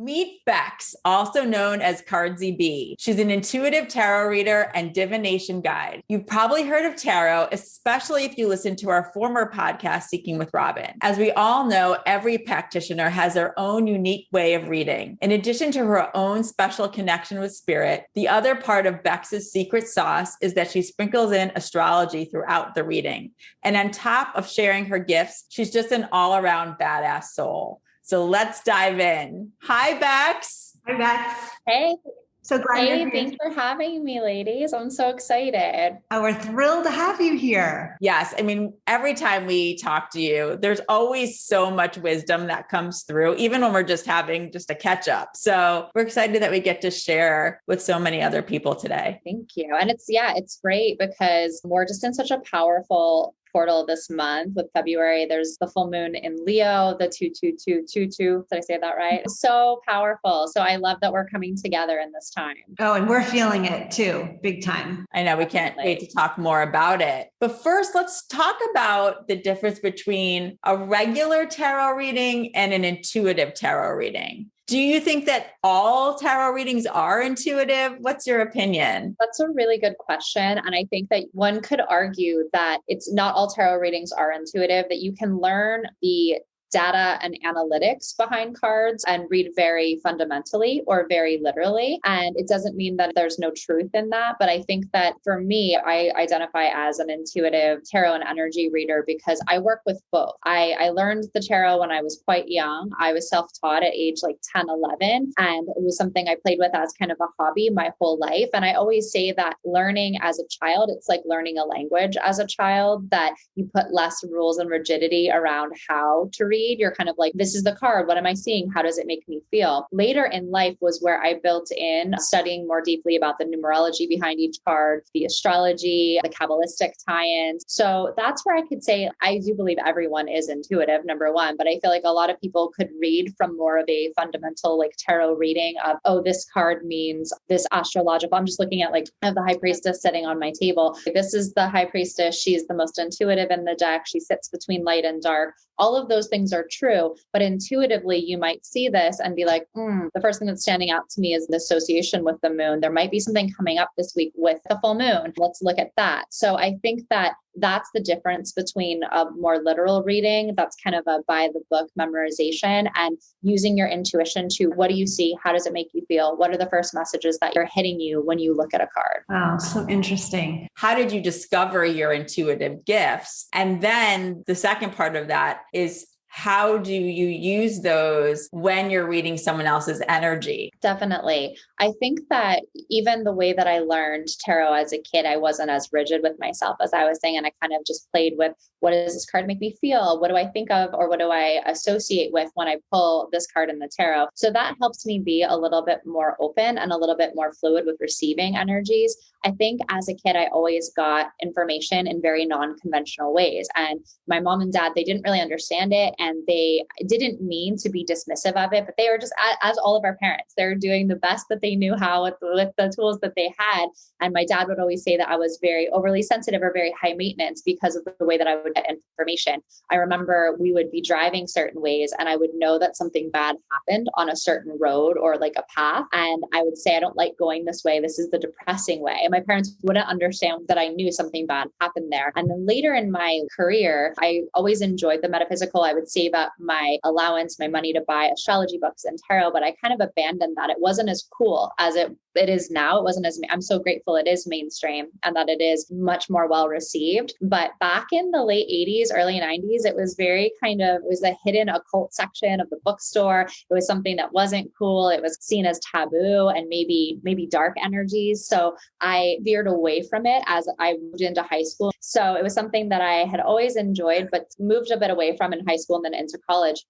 Meet Bex, also known as Cardsy B. She's an intuitive tarot reader and divination guide. You've probably heard of tarot, especially if you listen to our former podcast, Seeking with Robyn. As we all know, every practitioner has their own unique way of reading. In addition to her own special connection with spirit, the other part of Bex's secret sauce is that she sprinkles in astrology throughout the reading. And on top of sharing her gifts, she's just an all-around badass soul. So let's dive in. Hi, Bex. Hi, Bex. Hey. So glad you're here. Thanks for having me, ladies. I'm so excited. Oh, we're thrilled to have you here. Yes. I mean, every time we talk to you, there's always so much wisdom that comes through, even when we're just having just a catch up. So we're excited that we get to share with so many other people today. Thank you. And it's great because we're just in such a powerful portal this month with February. There's the full moon in Leo, the 22222. Did I say that right? So powerful. So I love that we're coming together in this time. Oh, and we're feeling it too, big time. I know we can't wait to talk more about it. But first, let's talk about the difference between a regular tarot reading and an intuitive tarot reading. Do you think that all tarot readings are intuitive? What's your opinion? That's a really good question. And I think that one could argue that it's not all tarot readings are intuitive, that you can learn the data and analytics behind cards and read very fundamentally or very literally. And it doesn't mean that there's no truth in that. But I think that for me, I identify as an intuitive tarot and energy reader because I work with both. I learned the tarot when I was quite young. I was self-taught at age like 10, 11. And it was something I played with as kind of a hobby my whole life. And I always say that learning as a child, it's like learning a language as a child, that you put less rules and rigidity around how to read. You're kind of like, this is the card. What am I seeing? How does it make me feel? Later in life was where I built in studying more deeply about the numerology behind each card, the astrology, the Kabbalistic tie-ins. So that's where I could say, I do believe everyone is intuitive, number one, but I feel like a lot of people could read from more of a fundamental like tarot reading of, oh, this card means this astrological. I'm just looking at like, I have the high priestess sitting on my table. This is the high priestess. She's the most intuitive in the deck. She sits between light and dark. All of those things are true, but intuitively you might see this and be like, the first thing that's standing out to me is the association with the moon. There might be something coming up this week with the full moon. Let's look at that. So I think that that's the difference between a more literal reading, that's kind of a by the book memorization, and using your intuition to what do you see? How does it make you feel? What are the first messages that you're hitting you when you look at a card? Wow, so interesting. How did you discover your intuitive gifts? And then the second part of that is, how do you use those when you're reading someone else's energy? Definitely. I think that even the way that I learned tarot as a kid, I wasn't as rigid with myself as I was saying. And I kind of just played with, what does this card make me feel? What do I think of? Or what do I associate with when I pull this card in the tarot? So that helps me be a little bit more open and a little bit more fluid with receiving energies. I think as a kid, I always got information in very non-conventional ways. And my mom and dad, they didn't really understand it. And they didn't mean to be dismissive of it, but they were just, as all of our parents, they're doing the best that they knew how with the tools that they had. And my dad would always say that I was very overly sensitive or very high maintenance because of the way that I would get information. I remember we would be driving certain ways and I would know that something bad happened on a certain road or like a path. And I would say, I don't like going this way. This is the depressing way. And my parents wouldn't understand that I knew something bad happened there. And then later in my career, I always enjoyed the metaphysical. I would save up my allowance, my money to buy astrology books and tarot, but I kind of abandoned that. It wasn't as cool as it is now. It wasn't as, I'm so grateful it is mainstream and that it is much more well received. But back in the late 80s, early 90s, it was very it was a hidden occult section of the bookstore. It was something that wasn't cool. It was seen as taboo and maybe dark energies. So I veered away from it as I moved into high school. So it was something that I had always enjoyed, but moved a bit away from in high school and then into college.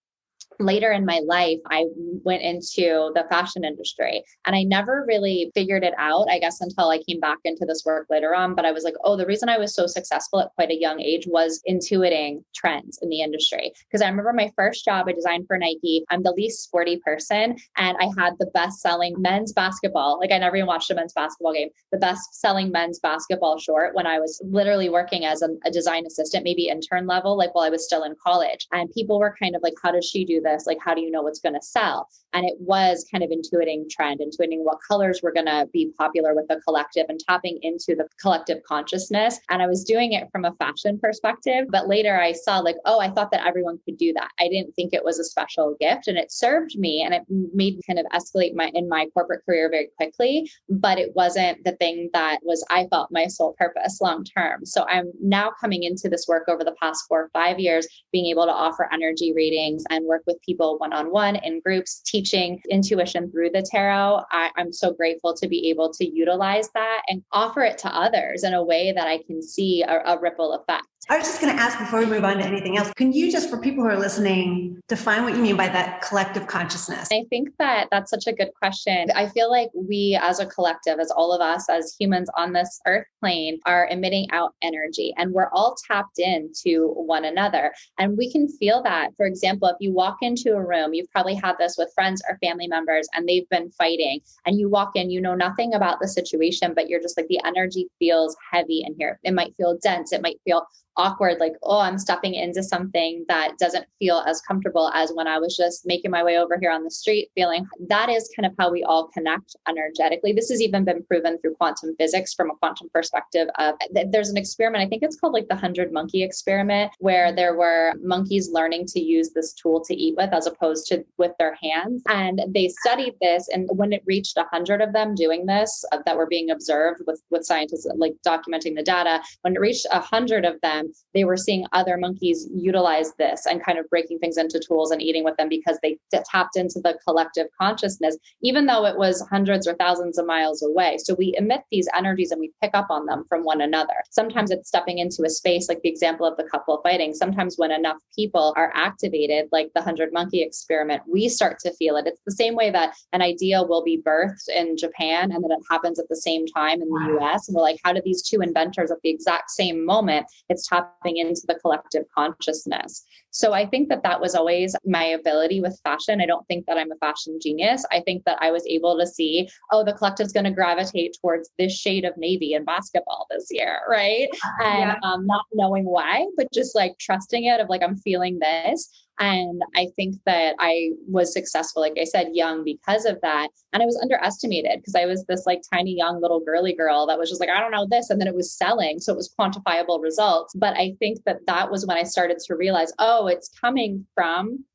Later in my life, I went into the fashion industry and I never really figured it out, I guess, until I came back into this work later on. But I was like, oh, the reason I was so successful at quite a young age was intuiting trends in the industry. Because I remember my first job, I designed for Nike. I'm the least sporty person. And I had the best selling men's basketball. Like I never even watched a men's basketball game, the best selling men's basketball short when I was literally working as a design assistant, maybe intern level, like while I was still in college. And people were kind of like, how does she do do this? Like, how do you know what's going to sell? And it was kind of intuiting trend, intuiting what colors were going to be popular with the collective and tapping into the collective consciousness. And I was doing it from a fashion perspective, but later I saw like, oh, I thought that everyone could do that. I didn't think it was a special gift, and it served me and it made me kind of escalate in my corporate career very quickly, but it wasn't the thing that was, I felt, my sole purpose long term. So I'm now coming into this work over the past 4 or 5 years, being able to offer energy readings and work with people one-on-one in groups, teaching intuition through the tarot. I'm so grateful to be able to utilize that and offer it to others in a way that I can see a ripple effect. I was just going to ask before we move on to anything else, can you just, for people who are listening, define what you mean by that collective consciousness? I think that that's such a good question. I feel like we as a collective, as all of us, as humans on this earth plane, are emitting out energy, and we're all tapped into one another. And we can feel that. For example, if you walk into a room, you've probably had this with friends or family members, and they've been fighting, and you walk in, you know nothing about the situation, but you're just like, the energy feels heavy in here. It might feel dense. It might feel awkward, like, oh, I'm stepping into something that doesn't feel as comfortable as when I was just making my way over here on the street feeling. That is kind of how we all connect energetically. This has even been proven through quantum physics from a quantum perspective of, there's an experiment, I think it's called like the 100 monkey experiment, where there were monkeys learning to use this tool to eat with as opposed to with their hands. And they studied this. And when it reached 100 of them doing this, that were being observed with scientists like documenting the data, when it reached 100 of them, they were seeing other monkeys utilize this and kind of breaking things into tools and eating with them because they tapped into the collective consciousness, even though it was hundreds or thousands of miles away. So we emit these energies and we pick up on them from one another. Sometimes it's stepping into a space like the example of the couple fighting. Sometimes when enough people are activated, like the 100 monkey experiment, we start to feel it. It's the same way that an idea will be birthed in Japan and then it happens at the same time in the US. And we're like, how do these two inventors at the exact same moment, it's tapping into the collective consciousness. So I think that that was always my ability with fashion. I don't think that I'm a fashion genius. I think that I was able to see, oh, the collective's going to gravitate towards this shade of navy in basketball this year, right? And not knowing why, but just like trusting it of like, I'm feeling this. And I think that I was successful, like I said, young because of that. And I was underestimated because I was this like tiny young little girly girl that was just like, I don't know this. And then it was selling. So it was quantifiable results. But I think that that was when I started to realize, oh, it's coming from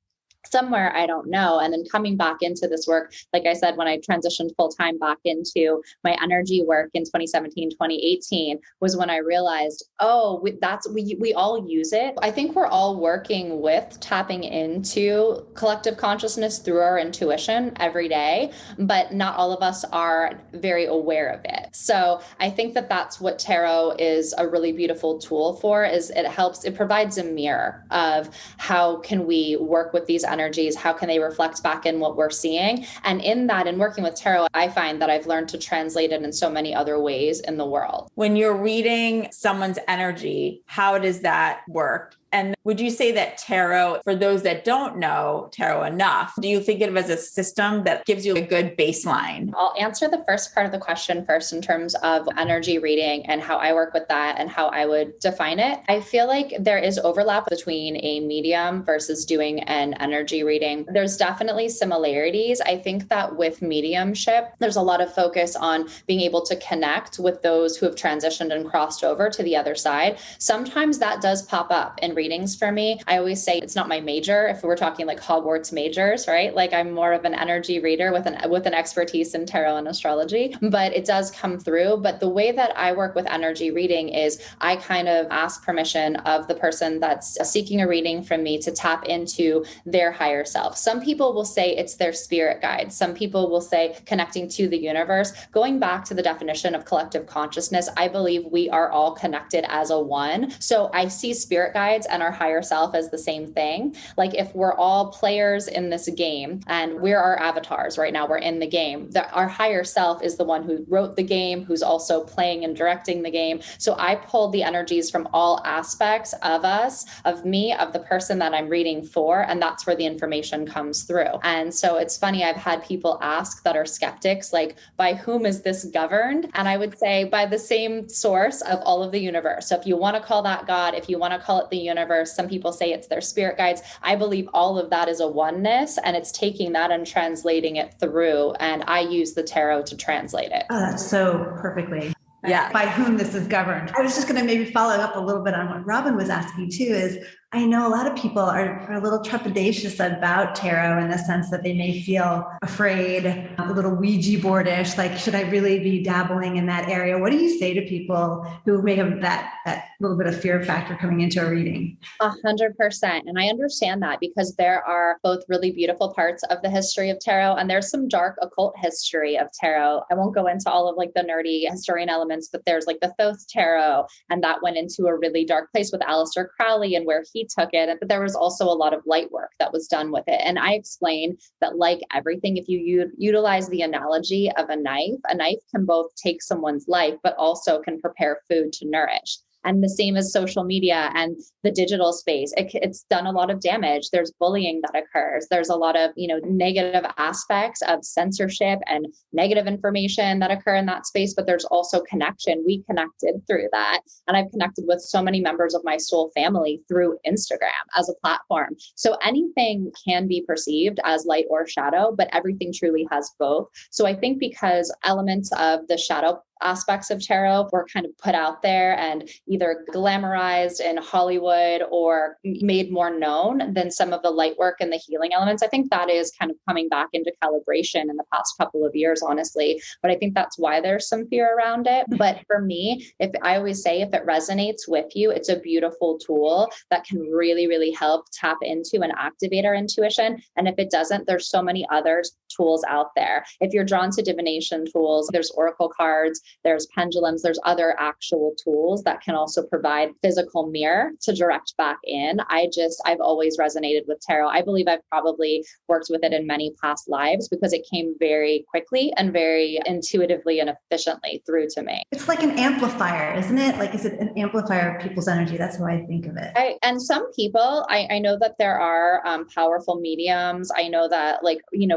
somewhere I don't know. And then coming back into this work, like I said, when I transitioned full time back into my energy work in 2017, 2018 was when I realized, oh, we all use it. I think we're all working with tapping into collective consciousness through our intuition every day, but not all of us are very aware of it. So I think that that's what tarot is a really beautiful tool for, is it provides a mirror of how can we work with these energies, how can they reflect back in what we're seeing. And in that, in working with tarot, I find that I've learned to translate it in so many other ways in the world. When you're reading someone's energy, how does that work? And would you say that tarot, for those that don't know tarot enough, do you think of it as a system that gives you a good baseline? I'll answer the first part of the question first in terms of energy reading and how I work with that and how I would define it. I feel like there is overlap between a medium versus doing an energy reading. There's definitely similarities. I think that with mediumship, there's a lot of focus on being able to connect with those who have transitioned and crossed over to the other side. Sometimes that does pop up in readings for me. I always say it's not my major. If we're talking like Hogwarts majors, right? Like I'm more of an energy reader with an expertise in tarot and astrology, but it does come through. But the way that I work with energy reading is I kind of ask permission of the person that's seeking a reading from me to tap into their higher self. Some people will say it's their spirit guide. Some people will say connecting to the universe. Going back to the definition of collective consciousness, I believe we are all connected as a one. So I see spirit guides and our higher self as the same thing. Like if we're all players in this game and we're our avatars right now, we're in the game, our higher self is the one who wrote the game, who's also playing and directing the game. So I pulled the energies from all aspects of us, of me, of the person that I'm reading for, and that's where the information comes through. And so it's funny, I've had people ask that are skeptics, like, by whom is this governed? And I would say by the same source of all of the universe. So if you want to call that God, if you want to call it the universe, universe. Some people say it's their spirit guides. I believe all of that is a oneness, and it's taking that and translating it through. And I use the tarot to translate it. Oh, that's so perfectly. Yeah. By whom this is governed. I was just going to maybe follow up a little bit on what Robyn was asking too, is I know a lot of people are a little trepidatious about tarot in the sense that they may feel afraid, a little Ouija boardish, like, should I really be dabbling in that area? What do you say to people who may have that little bit of fear factor coming into a reading? 100%. And I understand that because there are both really beautiful parts of the history of tarot and there's some dark occult history of tarot. I won't go into all of like the nerdy historian elements, but there's like the Thoth tarot, and that went into a really dark place with Aleister Crowley and where he took it. But there was also a lot of light work that was done with it. And I explained that, like everything, if you utilize the analogy of a knife can both take someone's life, but also can prepare food to nourish. And the same as social media and the digital space. It's done a lot of damage. There's bullying that occurs. There's a lot of, negative aspects of censorship and negative information that occur in that space, but there's also connection. We connected through that. And I've connected with so many members of my soul family through Instagram as a platform. So anything can be perceived as light or shadow, but everything truly has both. So I think because elements of the shadow aspects of tarot were kind of put out there and either glamorized in Hollywood or made more known than some of the light work and the healing elements. I think that is kind of coming back into calibration in the past couple of years, honestly. But I think that's why there's some fear around it. But for me, I always say, if it resonates with you, it's a beautiful tool that can really, really help tap into and activate our intuition. And if it doesn't, there's so many other tools out there. If you're drawn to divination tools, there's oracle cards, there's pendulums, there's other actual tools that can also provide physical mirror to direct back in. I've always resonated with tarot. I believe I've probably worked with it in many past lives because it came very quickly and very intuitively and efficiently through to me. It's like an amplifier, isn't it? Like, is it an amplifier of people's energy? That's how I think of it. And some people, I know that there are powerful mediums. I know that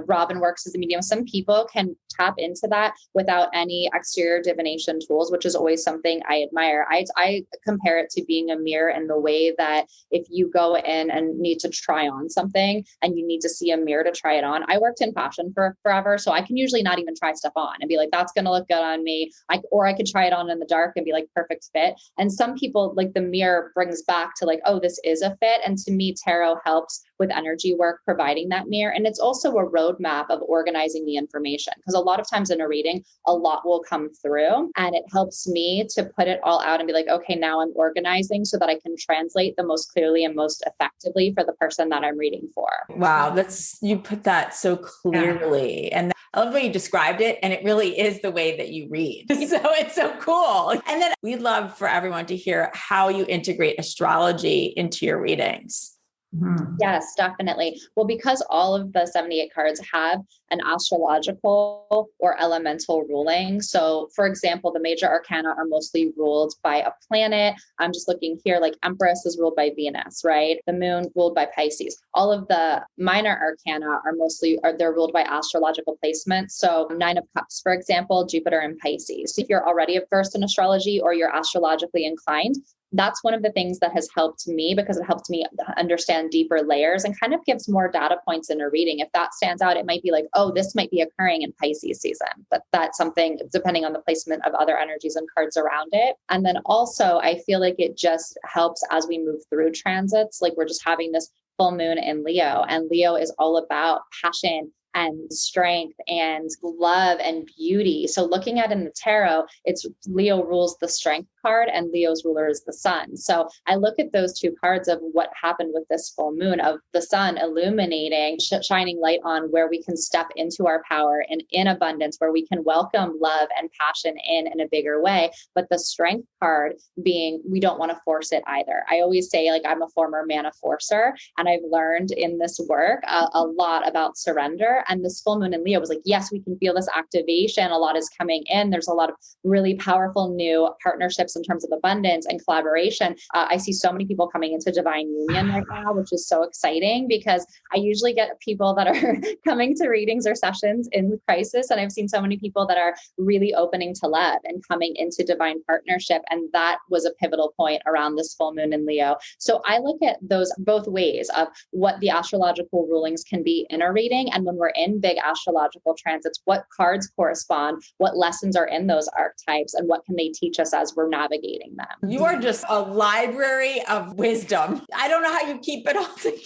Robyn works as a medium. Some people can tap into that without any exterior divination tools, which is always something I admire. I compare it to being a mirror in the way that if you go in and need to try on something and you need to see a mirror to try it on. I worked in fashion for forever, so I can usually not even try stuff on and be like, that's going to look good on me. Or I could try it on in the dark and be like, perfect fit. And some people, like, the mirror brings back to like, oh, this is a fit. And to me, tarot helps with energy work, providing that mirror. And it's also a roadmap of organizing the information, because a lot of times in a reading, a lot will come through and it helps me to put it all out and be like, okay, now I'm organizing so that I can translate the most clearly and most effectively for the person that I'm reading for. Wow. You put that so clearly. Yeah. And I love the way you described it. And it really is the way that you read. So it's so cool. And then we'd love for everyone to hear how you integrate astrology into your readings. Mm-hmm. Yes, definitely. Well, because all of the 78 cards have an astrological or elemental ruling. So for example, the major arcana are mostly ruled by a planet. I'm just looking here, like Empress is ruled by Venus, right? The moon ruled by Pisces. All of the minor arcana they're ruled by astrological placements. So 9 of Cups, for example, Jupiter in Pisces. If you're already versed in astrology or you're astrologically inclined, that's one of the things that has helped me, because it helped me understand deeper layers and kind of gives more data points in a reading. If that stands out, it might be like, oh, this might be occurring in Pisces season, but that's something depending on the placement of other energies and cards around it. And then also, I feel like it just helps as we move through transits. Like, we're just having this full moon in Leo, and Leo is all about passion and strength and love and beauty. So looking at in the tarot, it's Leo rules the strength card and Leo's ruler is the sun. So I look at those two cards of what happened with this full moon, of the sun illuminating, shining light on where we can step into our power and in abundance, where we can welcome love and passion in a bigger way. But the strength card being, we don't want to force it either. I always say, like, I'm a former maniforcer, and I've learned in this work a lot about surrender year. And this full moon in Leo was like, yes, we can feel this activation. A lot is coming in. There's a lot of really powerful new partnerships in terms of abundance and collaboration. I see so many people coming into divine union right now, which is so exciting because I usually get people that are coming to readings or sessions in crisis. And I've seen so many people that are really opening to love and coming into divine partnership. And that was a pivotal point around this full moon in Leo. So I look at those both ways of what the astrological rulings can be in a reading. And when we're in big astrological transits, what cards correspond, what lessons are in those archetypes, and what can they teach us as we're navigating them. You are just a library of wisdom. I don't know how you keep it all together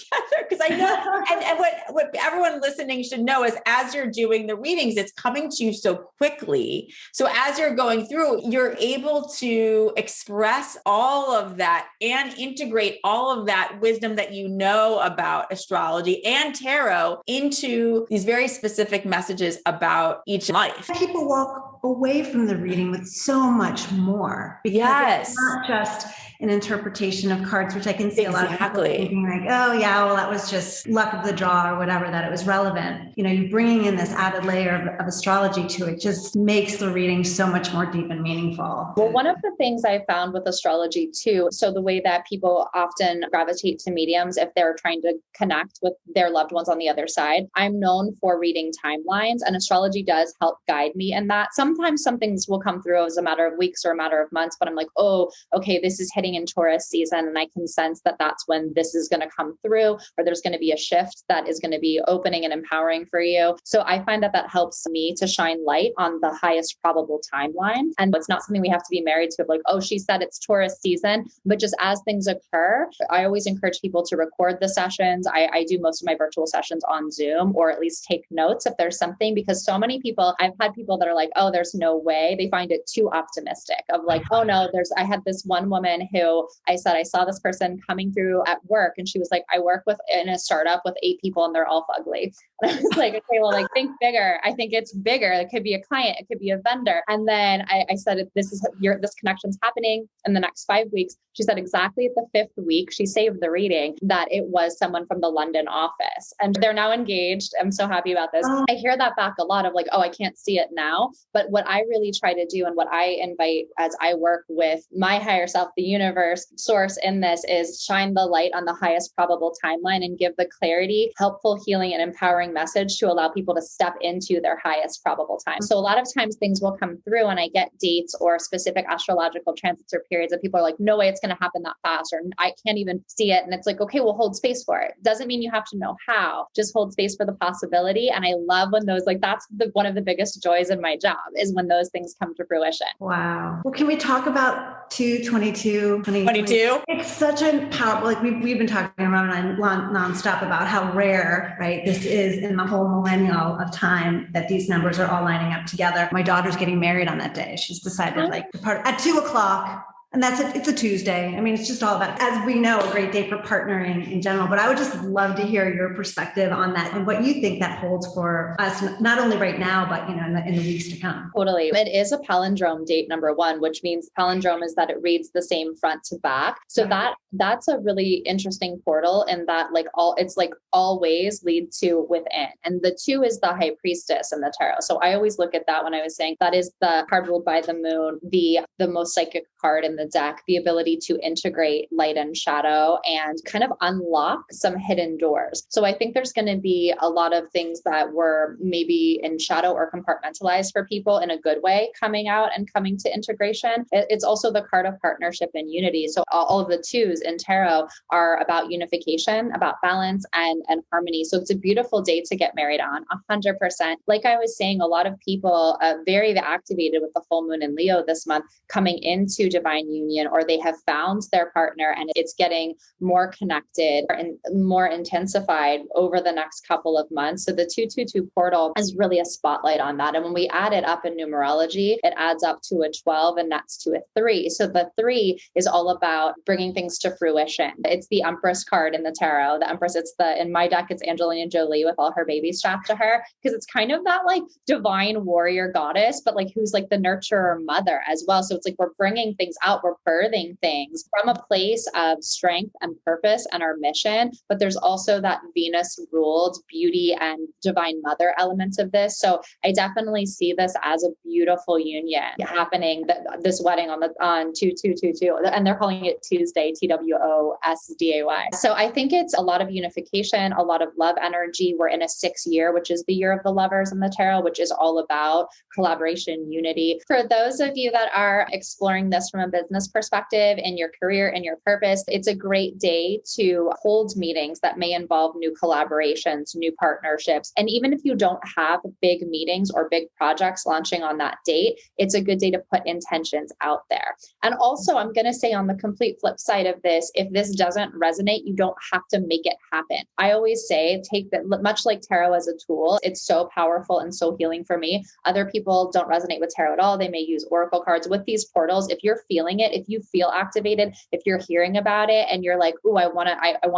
because I know, and what everyone listening should know is as you're doing the readings, it's coming to you so quickly. So as you're going through, you're able to express all of that and integrate all of that wisdom that you know about astrology and tarot into these very specific messages about each life. People walk away from the reading with so much more because Yes. it's not just an interpretation of cards, which I can see a lot of people Exactly. thinking like, oh yeah, well, that was just luck of the draw or whatever, that it was relevant. You know, you bringing in this added layer of astrology to it just makes the reading so much more deep and meaningful. Well, one of the things I found with astrology too, so the way that people often gravitate to mediums if they're trying to connect with their loved ones on the other side, I'm known for reading timelines, and astrology does help guide me in that. Sometimes some things will come through as a matter of weeks or a matter of months, but I'm like, oh, okay, this is hitting in Taurus season, and I can sense that that's when this is going to come through, or there's going to be a shift that is going to be opening and empowering for you. So I find that that helps me to shine light on the highest probable timeline. And it's not something we have to be married to, like, oh, she said it's Taurus season, but just as things occur, I always encourage people to record the sessions. I do most of my virtual sessions on Zoom, or at least take notes if there's something, because so many people, I've had people that are like, oh, there's no way. They find it too optimistic of like, oh no, I had this one woman who I said, I saw this person coming through at work, and she was like, I work in a startup with 8 people and they're all fugly. And I was like, okay, well, like think bigger. I think it's bigger. It could be a client. It could be a vendor. And then I said, this connection's happening in the next 5 weeks. She said exactly at the 5th week, she saved the reading that it was someone from the London office, and they're now engaged. I'm so happy about this. I hear that back a lot of like, oh, I can't see it now. But what I really try to do, and what I invite as I work with my higher self, the universe, source in this, is shine the light on the highest probable timeline and give the clarity, helpful, healing, and empowering message to allow people to step into their highest probable time. So a lot of times things will come through and I get dates or specific astrological transits or periods that people are like, no way it's going to happen that fast, or I can't even see it. And it's like, okay, well, hold space for it. Doesn't mean you have to know how, just hold space for the possibility. And I love when those, like, that's one of the biggest joys in my job, is when those things come to fruition. Wow. Well, can we talk about 22? It's such a powerful, like we've been talking around nonstop about how rare, right, this is in the whole millennial of time that these numbers are all lining up together. My daughter's getting married on that day. She's decided like to part at 2:00. And that's it. It's a Tuesday. I mean, it's just all about, as we know, a great day for partnering in general. But I would just love to hear your perspective on that and what you think that holds for us, not only right now, but, you know, in the weeks to come. Totally. It is a palindrome date, number one, which means palindrome is that it reads the same front to back. So that's a really interesting portal, in that it's like all ways lead to within. And the 2 is the high priestess in the tarot. So I always look at that when I was saying that is the card ruled by the moon, the most psychic card in the deck, the ability to integrate light and shadow and kind of unlock some hidden doors. So I think there's going to be a lot of things that were maybe in shadow or compartmentalized for people in a good way coming out and coming to integration. It's also the card of partnership and unity. So all of the 2s in tarot are about unification, about balance and harmony. So it's a beautiful day to get married on, 100%. Like I was saying, a lot of people very activated with the full moon in Leo this month, coming into divine union, or they have found their partner and it's getting more connected and more intensified over the next couple of months. So the 222 portal is really a spotlight on that. And when we add it up in numerology, it adds up to a 12 and that's to a 3. So the 3 is all about bringing things to fruition. It's the Empress card in the tarot. The Empress, in my deck, it's Angelina Jolie with all her babies strapped to her, because it's kind of that like divine warrior goddess, but like who's like the nurturer mother as well. So it's like we're bringing things out. about we're birthing things from a place of strength and purpose and our mission, but there's also that Venus ruled beauty and divine mother elements of this. So I definitely see this as a beautiful union happening, this wedding on 2222, and they're calling it Tuesday, TWOSDAY. So I think it's a lot of unification, a lot of love energy. We're in a 6th year, which is the year of the lovers in the tarot, which is all about collaboration, unity. For those of you that are exploring this from a business perspective in your career and your purpose, it's a great day to hold meetings that may involve new collaborations, new partnerships. And even if you don't have big meetings or big projects launching on that date, it's a good day to put intentions out there. And also, I'm going to say on the complete flip side of this, if this doesn't resonate, you don't have to make it happen. I always say, take that, much like tarot as a tool, it's so powerful and so healing for me. Other people don't resonate with tarot at all. They may use oracle cards. With these portals, if you're feeling it, if you feel activated, if you're hearing about it and you're like, oh, I want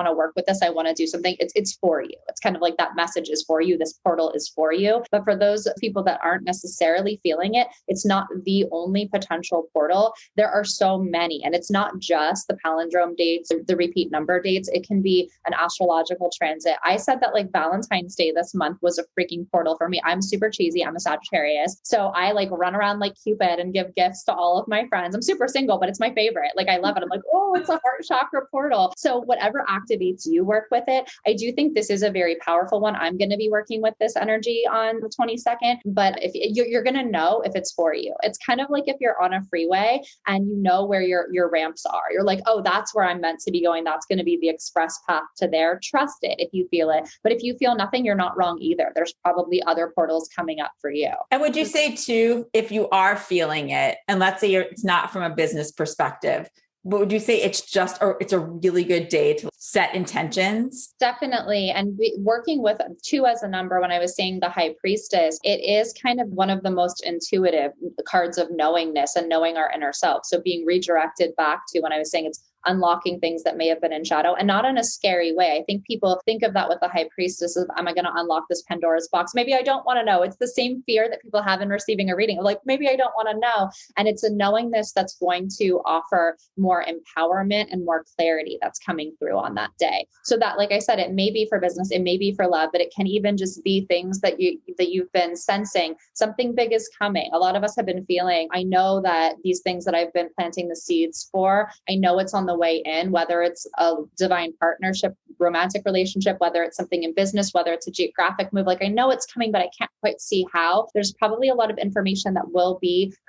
to work with this, I want to do something, it's for you. It's kind of like that message is for you. This portal is for you. But for those people that aren't necessarily feeling it, it's not the only potential portal. There are so many, and it's not just the palindrome dates, the repeat number dates. It can be an astrological transit. I said that like Valentine's Day this month was a freaking portal for me. I'm super cheesy. I'm a Sagittarius. So I like run around like Cupid and give gifts to all of my friends. I'm super single, but it's my favorite. Like I love it. I'm like, oh, it's a heart chakra portal. So whatever activates you, work with it. I do think this is a very powerful one. I'm going to be working with this energy on the 22nd, but if you're going to know if it's for you. It's kind of like if you're on a freeway and you know where your ramps are. You're like, oh, that's where I'm meant to be going. That's going to be the express path to there. Trust it if you feel it. But if you feel nothing, you're not wrong either. There's probably other portals coming up for you. And would you say too, if you are feeling it, and let's say it's not from a business perspective, but would you say it's a really good day to set intentions? Definitely. And working with 2 as a number, when I was saying the high priestess, it is kind of one of the most intuitive cards of knowingness and knowing our inner self. So being redirected back to when I was saying it's unlocking things that may have been in shadow, and not in a scary way. I think people think of that with the high priestess of, am I going to unlock this Pandora's box? Maybe I don't want to know. It's the same fear that people have in receiving a reading. Like, maybe I don't want to know. And it's a knowingness that's going to offer more empowerment and more clarity that's coming through on that day. So that, like I said, it may be for business, it may be for love, but it can even just be things that you've been sensing. Something big is coming. A lot of us have been feeling, I know that these things that I've been planting the seeds for, I know it's on the way in, whether it's a divine partnership, romantic relationship, whether it's something in business, whether it's a geographic move. Like I know it's coming, but I can't quite see how. There's probably a lot of information that will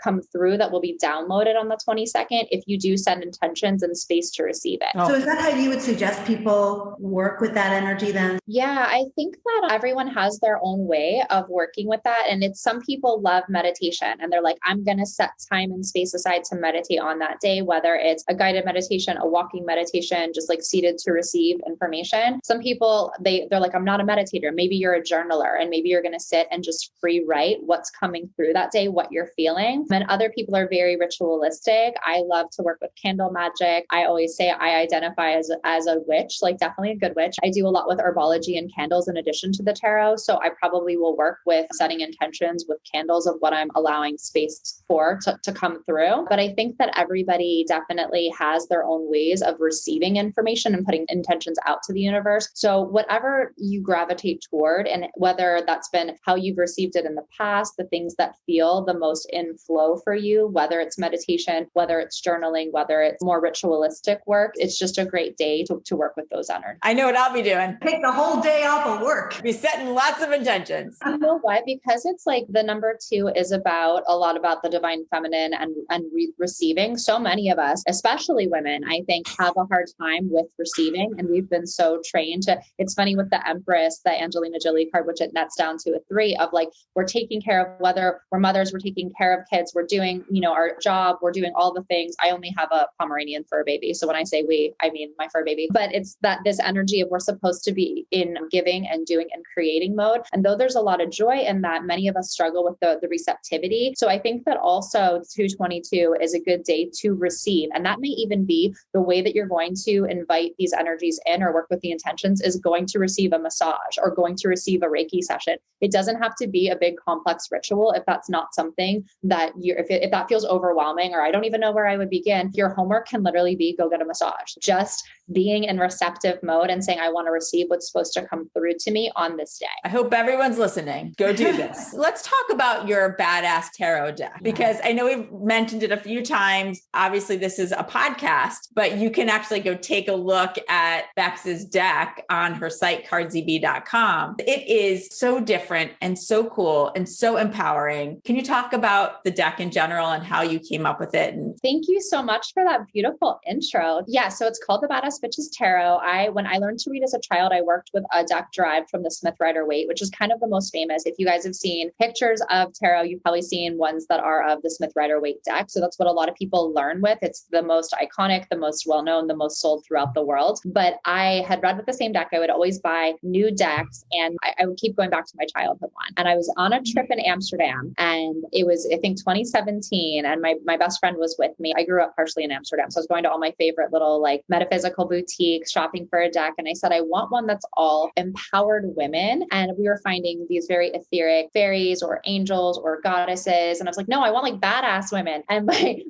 come through that will be downloaded on the 22nd if you do send intentions and space to receive it. So is that how you would suggest people work with that energy then? Yeah, I think that everyone has their own way of working with that. And some people love meditation and they're like, I'm going to set time and space aside to meditate on that day, whether it's a guided meditation, a walking meditation, just like seated to receive information. Some people, they're like, I'm not a meditator. Maybe you're a journaler and maybe you're going to sit and just free write what's coming through that day, what you're feeling. And other people are very ritualistic. I love to work with candle magic. I always say I identify as a witch, like definitely a good witch. I do a lot with herbology and candles in addition to the tarot. So I probably will work with setting intentions with candles of what I'm allowing space for to come through. But I think that everybody definitely has their own ways of receiving information and putting intentions out to the universe. So whatever you gravitate toward, and whether that's been how you've received it in the past, the things that feel the most in flow for you, whether it's meditation, whether it's journaling, whether it's more ritualistic work, it's just a great day to work with those energies. I know what I'll be doing. Take the whole day off of work. Be setting lots of intentions. You know what? Because it's like the number 2 is about a lot about the divine feminine and receiving. So many of us, especially women, I think have a hard time with receiving. And we've been so trained to, it's funny with the Empress, the Angelina Jolie card, which it nets down to a 3 of like, we're taking care of, whether we're mothers, we're taking care of kids, we're doing, our job, we're doing all the things. I only have a Pomeranian fur baby. So when I say we, I mean my fur baby, but it's that this energy of we're supposed to be in giving and doing and creating mode. And though there's a lot of joy in that, many of us struggle with the receptivity. So I think that also 222 is a good day to receive. And that may even be the way that you're going to invite these energies in or work with the intentions is going to receive a massage or going to receive a Reiki session. It doesn't have to be a big complex ritual if that's not something that if that feels overwhelming, or I don't even know where I would begin. Your homework can literally be go get a massage. Just being in receptive mode and saying, I want to receive what's supposed to come through to me on this day. I hope everyone's listening. Go do this. Let's talk about your badass tarot deck, because I know we've mentioned it a few times. Obviously, this is a podcast, but you can actually go take a look at Bex's deck on her site, cardsy.com. It is so different and so cool and so empowering. Can you talk about the deck in general and how you came up with it? Thank you so much for that beautiful intro. Yeah, so it's called the Badass Bitches Tarot. When I learned to read as a child, I worked with a deck derived from the Smith Rider-Waite, which is kind of the most famous. If you guys have seen pictures of tarot, you've probably seen ones that are of the Smith Rider-Waite deck. So that's what a lot of people learn with. It's the most iconic, the most well-known, the most sold throughout the world. But I had read with the same deck. I would always buy new decks, and I would keep going back to my childhood one. And I was on a trip in Amsterdam, and it was, I think, 2017. And my best friend was with me. I grew up partially in Amsterdam. So I was going to all my favorite little like metaphysical boutiques, shopping for a deck. And I said, I want one that's all empowered women. And we were finding these very etheric fairies or angels or goddesses. And I was like, no, I want like badass women. And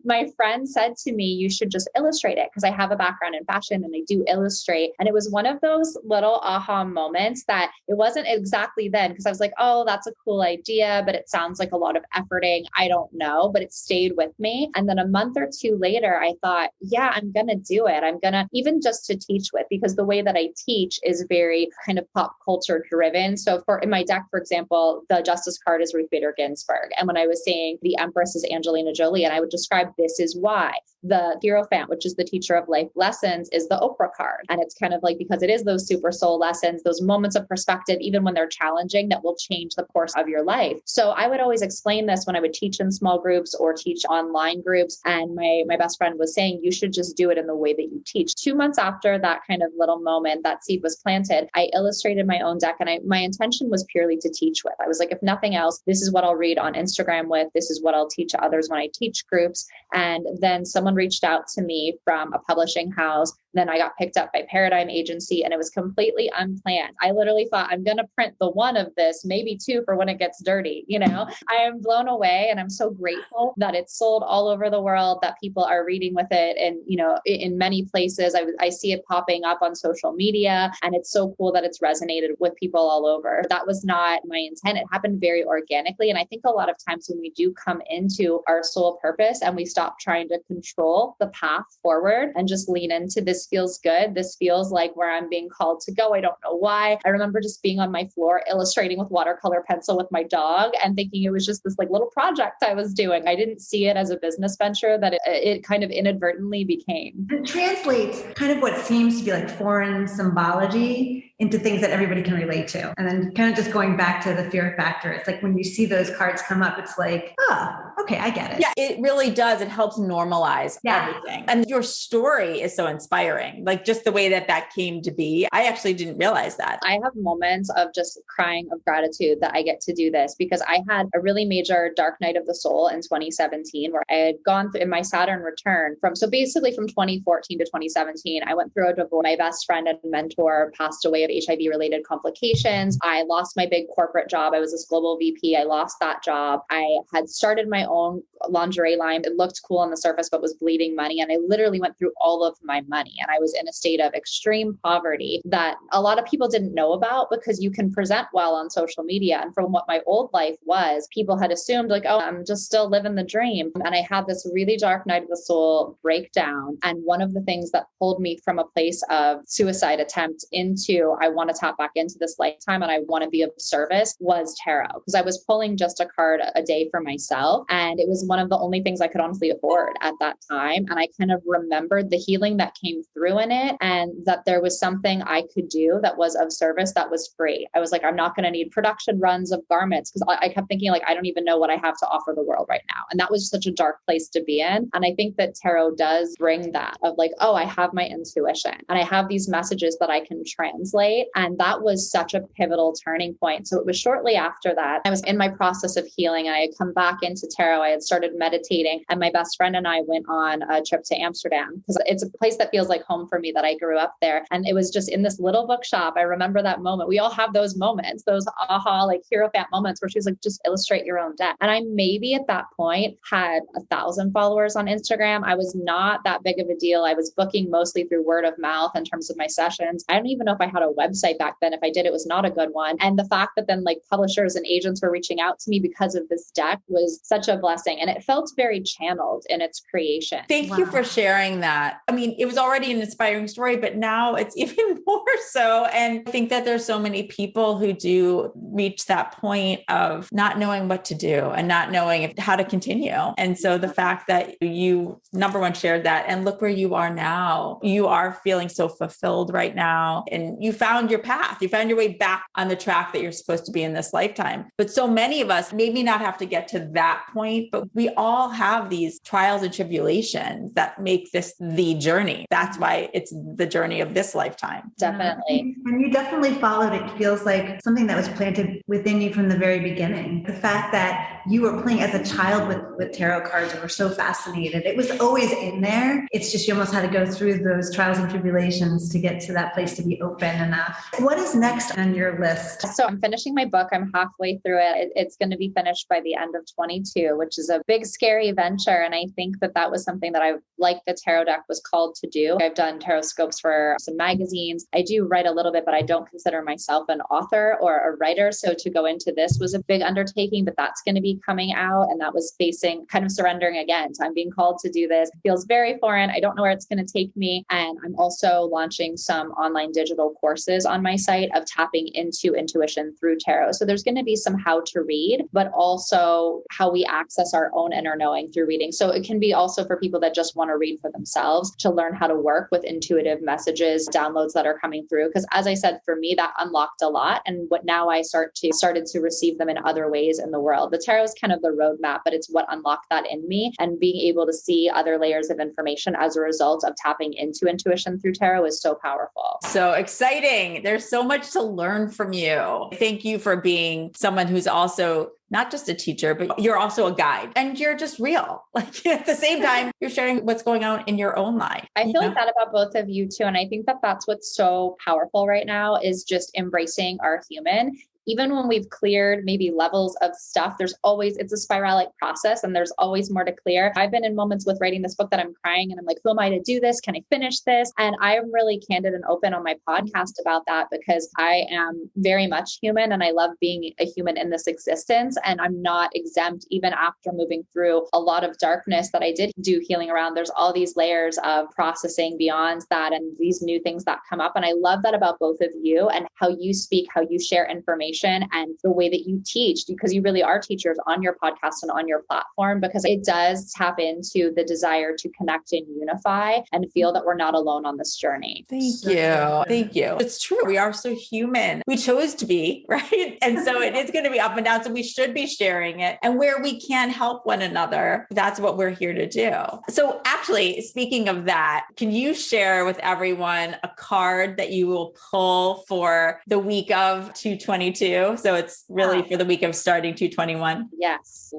my friend said to me, you should just illustrate it, because I have a background in fashion and I do illustrate. And it was one of those little aha moments that it wasn't exactly then, because I was like, oh, that's a cool idea, but it sounds like a lot of efforting. I don't know, but it stayed with me. And then a month or two later, I thought, yeah, I'm going to do it. I'm going to, even just to teach with, because the way that I teach is very kind of pop culture driven. So in my deck, for example, the Justice card is Ruth Bader Ginsburg. And when I was saying the Empress is Angelina Jolie, and I would describe this is why. The Hierophant, which is the teacher of life lessons, is the Oprah card. And it's kind of like, because it is those super soul lessons, those moments of perspective, even when they're challenging, that will change the course of your life. So I would always explain this when I would teach in small groups or teach online groups. And my best friend was saying, you should just do it in the way that you teach. 2 months after that kind of little moment, that seed was planted, I illustrated my own deck. And my intention was purely to teach with. I was like, if nothing else, this is what I'll read on Instagram with. This is what I'll teach others when I teach groups. And then someone reached out to me from a publishing house. Then I got picked up by Paradigm Agency, and it was completely unplanned. I literally thought, I'm going to print the one of this, maybe two for when it gets dirty. I am blown away, and I'm so grateful that it's sold all over the world, that people are reading with it. And, in many places, I see it popping up on social media, and it's so cool that it's resonated with people all over. That was not my intent. It happened very organically. And I think a lot of times when we do come into our soul purpose and we stop trying to control the path forward and just lean into this feels good. This feels like where I'm being called to go. I don't know why. I remember just being on my floor, illustrating with watercolor pencil with my dog, and thinking it was just this like little project I was doing. I didn't see it as a business venture that it kind of inadvertently became. It translates kind of what seems to be like foreign symbology into things that everybody can relate to. And then kind of just going back to the fear factor, it's like when you see those cards come up, it's like, oh, okay, I get it. Yeah, it really does. It helps normalize everything. And your story is so inspiring, like just the way that came to be. I actually didn't realize that. I have moments of just crying of gratitude that I get to do this, because I had a really major dark night of the soul in 2017, where I had gone through in my Saturn return from 2014 to 2017, I went through a divorce. My best friend and mentor passed away of HIV related complications. I lost my big corporate job. I was this global VP. I lost that job. I had started my own lingerie line. It looked cool on the surface, but was bleeding money. And I literally went through all of my money. And I was in a state of extreme poverty that a lot of people didn't know about, because you can present well on social media. And from what my old life was, people had assumed like, oh, I'm just still living the dream. And I had this really dark night of the soul breakdown. And one of the things that pulled me from a place of suicide attempt into, I want to tap back into this lifetime and I want to be of service, was tarot. Because I was pulling just a card a day for myself. And it was one of the only things I could honestly afford at that time. And I kind of remembered the healing that came through in it, and that there was something I could do that was of service, that was free. I was like, I'm not going to need production runs of garments, because I kept thinking like, I don't even know what I have to offer the world right now. And that was such a dark place to be in. And I think that tarot does bring that of like, oh, I have my intuition and I have these messages that I can translate. And that was such a pivotal turning point. So it was shortly after that I was in my process of healing, and I had come back into tarot tarot. I had started meditating, and my best friend and I went on a trip to Amsterdam because it's a place that feels like home for me, that I grew up there. And it was just in this little bookshop. I remember that moment. We all have those moments, those aha, like hierophant moments where she was like, just illustrate your own deck. And I maybe at that point had 1,000 followers on Instagram. I was not that big of a deal. I was booking mostly through word of mouth in terms of my sessions. I don't even know if I had a website back then. If I did, it was not a good one. And the fact that then like publishers and agents were reaching out to me because of this deck was such a blessing. And it felt very channeled in its creation. Thank you for sharing that. I mean, it was already an inspiring story, but now it's even more so. And I think that there's so many people who do reach that point of not knowing what to do and not knowing how to continue. And so the fact that you, number one, shared that, and look where you are now, you are feeling so fulfilled right now. And you found your path, you found your way back on the track that you're supposed to be in this lifetime. But so many of us maybe not have to get to that point, but we all have these trials and tribulations that make this the journey. That's why it's the journey of this lifetime. Definitely. And you definitely followed it. Feels like something that was planted within you from the very beginning. The fact that you were playing as a child with tarot cards and were so fascinated. It was always in there. It's just you almost had to go through those trials and tribulations to get to that place to be open enough. What is next on your list? So I'm finishing my book. I'm halfway through it. It's going to be finished by the end of 22, which is a big, scary venture. And I think that was something that I, like the tarot deck, was called to do. I've done tarot scopes for some magazines. I do write a little bit, but I don't consider myself an author or a writer. So to go into this was a big undertaking, but that's going to be coming out. And that was facing kind of surrendering again. So I'm being called to do this. It feels very foreign. I don't know where it's going to take me. And I'm also launching some online digital courses on my site of tapping into intuition through tarot. So there's going to be some how to read, but also how we access our own inner knowing through reading. So it can be also for people that just want to read for themselves, to learn how to work with intuitive messages, downloads that are coming through. Because as I said, for me, that unlocked a lot. And what now I started to receive them in other ways in the world. The tarot is kind of the roadmap, but it's what unlocked that in me. And being able to see other layers of information as a result of tapping into intuition through tarot is so powerful. So exciting. There's so much to learn from you. Thank you for being someone who's also not just a teacher, but you're also a guide, and you're just real. Like at the same time, you're sharing what's going on in your own life. I feel like that about both of you too. And I think that that's what's so powerful right now is just embracing our human. Even when we've cleared maybe levels of stuff, it's a spiralic process and there's always more to clear. I've been in moments with writing this book that I'm crying and I'm like, who am I to do this? Can I finish this? And I'm really candid and open on my podcast about that because I am very much human and I love being a human in this existence. And I'm not exempt even after moving through a lot of darkness that I did do healing around. There's all these layers of processing beyond that and these new things that come up. And I love that about both of you and how you speak, how you share information and the way that you teach, because you really are teachers on your podcast and on your platform, because it does tap into the desire to connect and unify and feel that we're not alone on this journey. Thank you. Thank you. It's true. We are so human. We chose to be, right? And so it is going to be up and down. So we should be sharing it. And where we can help one another, that's what we're here to do. So actually, speaking of that, can you share with everyone a card that you will pull for the week of 222? So it's really for the week of starting 221. Yes,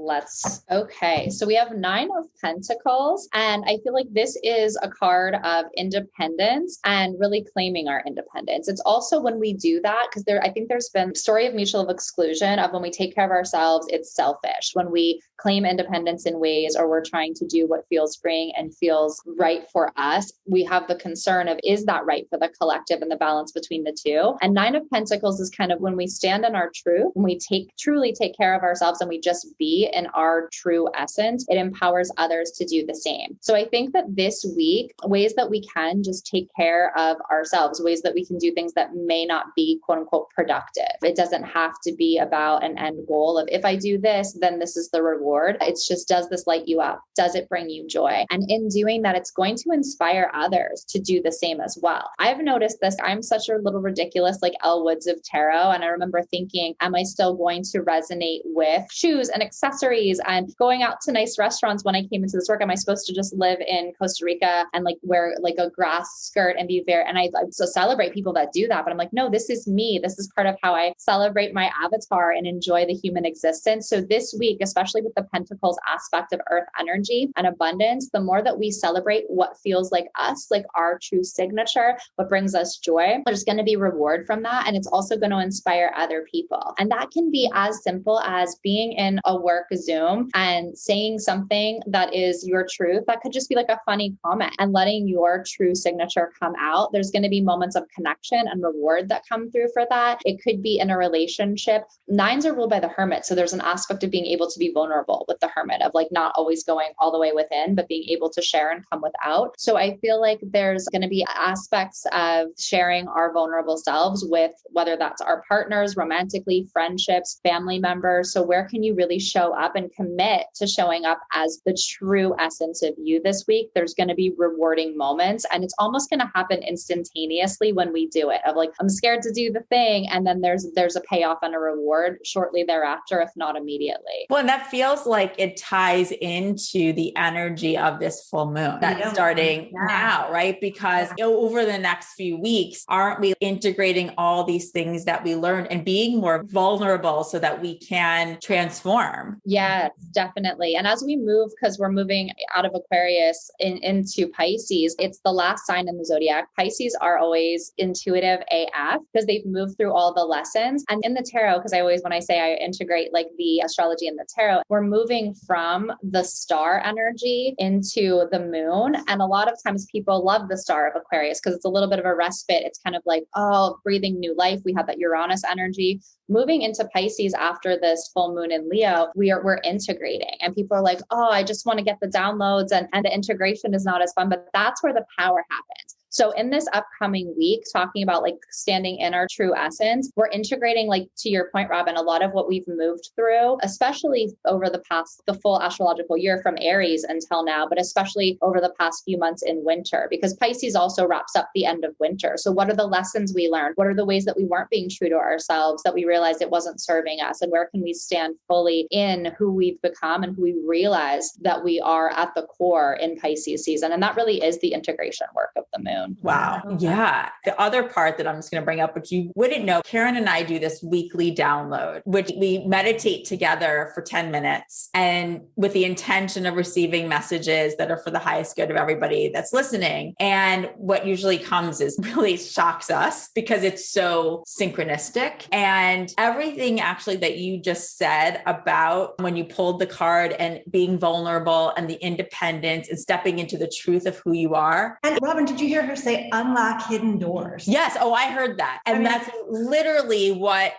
okay. So we have 9 of Pentacles. And I feel like this is a card of independence and really claiming our independence. It's also when we do that, because I think there's been a story of mutual exclusion of when we take care of ourselves, it's selfish. When we claim independence in ways, or we're trying to do what feels freeing and feels right for us, we have the concern of, is that right for the collective and the balance between the two? And 9 of Pentacles is kind of when we stand in our truth, when we truly take care of ourselves and we just be in our true essence, it empowers others to do the same. So I think that this week, ways that we can just take care of ourselves, ways that we can do things that may not be quote unquote productive. It doesn't have to be about an end goal of, if I do this, then this is the reward. It's just, does this light you up? Does it bring you joy? And in doing that, it's going to inspire others to do the same as well. I've noticed this. I'm such a little ridiculous, like Elle Woods of tarot. And I remember we're thinking, am I still going to resonate with shoes and accessories and going out to nice restaurants? When I came into this work, am I supposed to just live in Costa Rica and like wear like a grass skirt and be very, and I so celebrate people that do that, but I'm like, no, this is me. This is part of how I celebrate my avatar and enjoy the human existence. So this week, especially with the Pentacles aspect of earth energy and abundance, the more that we celebrate what feels like us, like our true signature, what brings us joy, there's going to be reward from that. And it's also going to inspire other people. And that can be as simple as being in a work Zoom and saying something that is your truth. That could just be like a funny comment and letting your true signature come out. There's going to be moments of connection and reward that come through for that. It could be in a relationship. Nines are ruled by the hermit. So there's an aspect of being able to be vulnerable with the hermit, of like not always going all the way within, but being able to share and come without. So I feel like there's going to be aspects of sharing our vulnerable selves with, whether that's our partners, romantically, friendships, family members. So where can you really show up and commit to showing up as the true essence of you this week? There's going to be rewarding moments, and it's almost going to happen instantaneously when we do it, of like, I'm scared to do the thing. And then there's a payoff and a reward shortly thereafter, if not immediately. Well, and that feels like it ties into the energy of this full moon that's starting now, right? Because over the next few weeks, aren't we integrating all these things that we learned and being more vulnerable so that we can transform? Yes, definitely. And as we move, because we're moving out of Aquarius into Pisces, it's the last sign in the zodiac. Pisces are always intuitive AF because they've moved through all the lessons. And in the tarot, because when I say I integrate like the astrology and the tarot, we're moving from the star energy into the moon. And a lot of times people love the star of Aquarius because it's a little bit of a respite. It's kind of like, oh, breathing new life. We have that Uranus energy. Moving into Pisces after this full moon in Leo, we're integrating, and people are like, oh, I just want to get the downloads, and the integration is not as fun, but that's where the power happens. So in this upcoming week, talking about like standing in our true essence, we're integrating, like to your point, Robyn, a lot of what we've moved through, especially over the full astrological year from Aries until now, but especially over the past few months in winter, because Pisces also wraps up the end of winter. So what are the lessons we learned? What are the ways that we weren't being true to ourselves, that we realized it wasn't serving us? And where can we stand fully in who we've become and who we realize that we are at the core in Pisces season? And that really is the integration work of the moon. Wow. Yeah. The other part that I'm just going to bring up, which you wouldn't know, Karen and I do this weekly download, which we meditate together for 10 minutes and with the intention of receiving messages that are for the highest good of everybody that's listening. And what usually comes is really shocks us because it's so synchronistic. And everything actually that you just said about when you pulled the card and being vulnerable and the independence and stepping into the truth of who you are. And Robyn, did you hear her say unlock hidden doors? Yes. Oh, I heard that. And that's literally what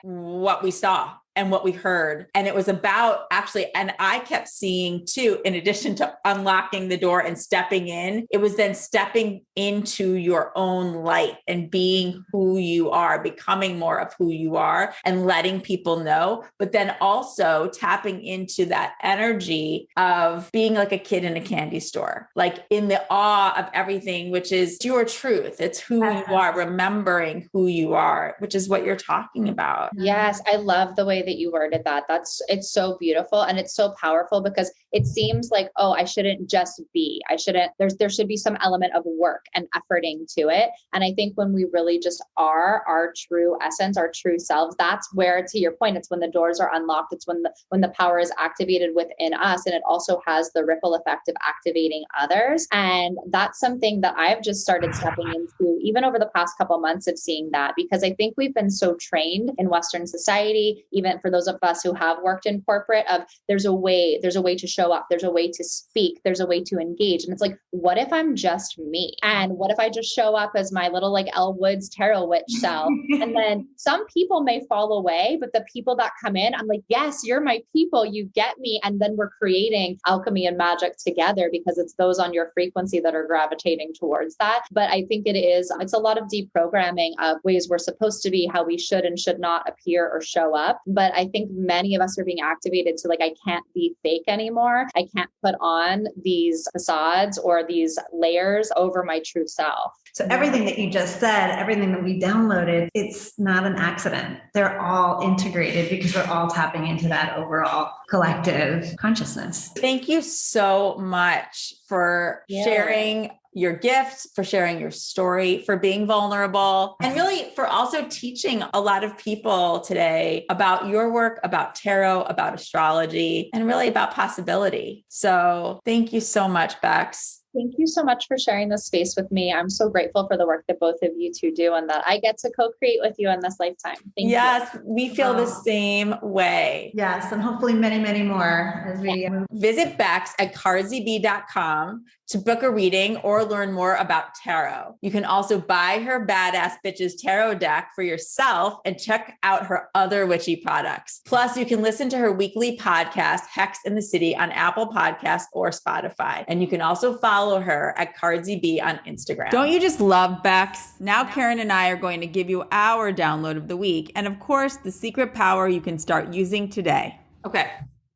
we saw and what we heard. And it was about actually, and I kept seeing too, in addition to unlocking the door and stepping in, it was then stepping into your own light and being who you are, becoming more of who you are and letting people know, but then also tapping into that energy of being like a kid in a candy store, like in the awe of everything, which is your truth. It's who you are, remembering who you are, which is what you're talking about. Yes. I love the way that you worded that. It's so beautiful. And it's so powerful because it seems like, oh, I shouldn't just be, there should be some element of work and efforting to it. And I think when we really just are our true essence, our true selves, that's where, to your point, it's when the doors are unlocked. It's when the power is activated within us. And it also has the ripple effect of activating others. And that's something that I've just started stepping into even over the past couple of months of seeing that, because I think we've been so trained in Western society, even for those of us who have worked in corporate, of there's a way to show up, there's a way to speak, there's a way to engage. And it's like, what if I'm just me? And what if I just show up as my little like Elle Woods tarot witch self? And then some people may fall away, but the people that come in, I'm like, yes, you're my people, you get me. And then we're creating alchemy and magic together because it's those on your frequency that are gravitating towards that. But I think it's a lot of deprogramming of ways we're supposed to be, how we should and should not appear or show up. But But I think many of us are being activated to like, I can't be fake anymore. I can't put on these facades or these layers over my true self. So everything that you just said, everything that we downloaded, it's not an accident. They're all integrated because we're all tapping into that overall collective consciousness. Thank you so much for sharing your gift, for sharing your story, for being vulnerable, and really for also teaching a lot of people today about your work, about tarot, about astrology, and really about possibility. So thank you so much, Bex. Thank you so much for sharing this space with me. I'm so grateful for the work that both of you two do and that I get to co-create with you in this lifetime. Thank you. We feel the same way. Yes. And hopefully many, many more as we move. Visit Bex at cardsb.com to book a reading or learn more about tarot. You can also buy her Badass Bitches tarot deck for yourself and check out her other witchy products. Plus, you can listen to her weekly podcast, Hex in the City, on Apple Podcasts or Spotify. And you can also follow her at Cardsy B on Instagram. Don't you just love Bex? Now Karen and I are going to give you our download of the week. And of course, the secret power you can start using today. Okay.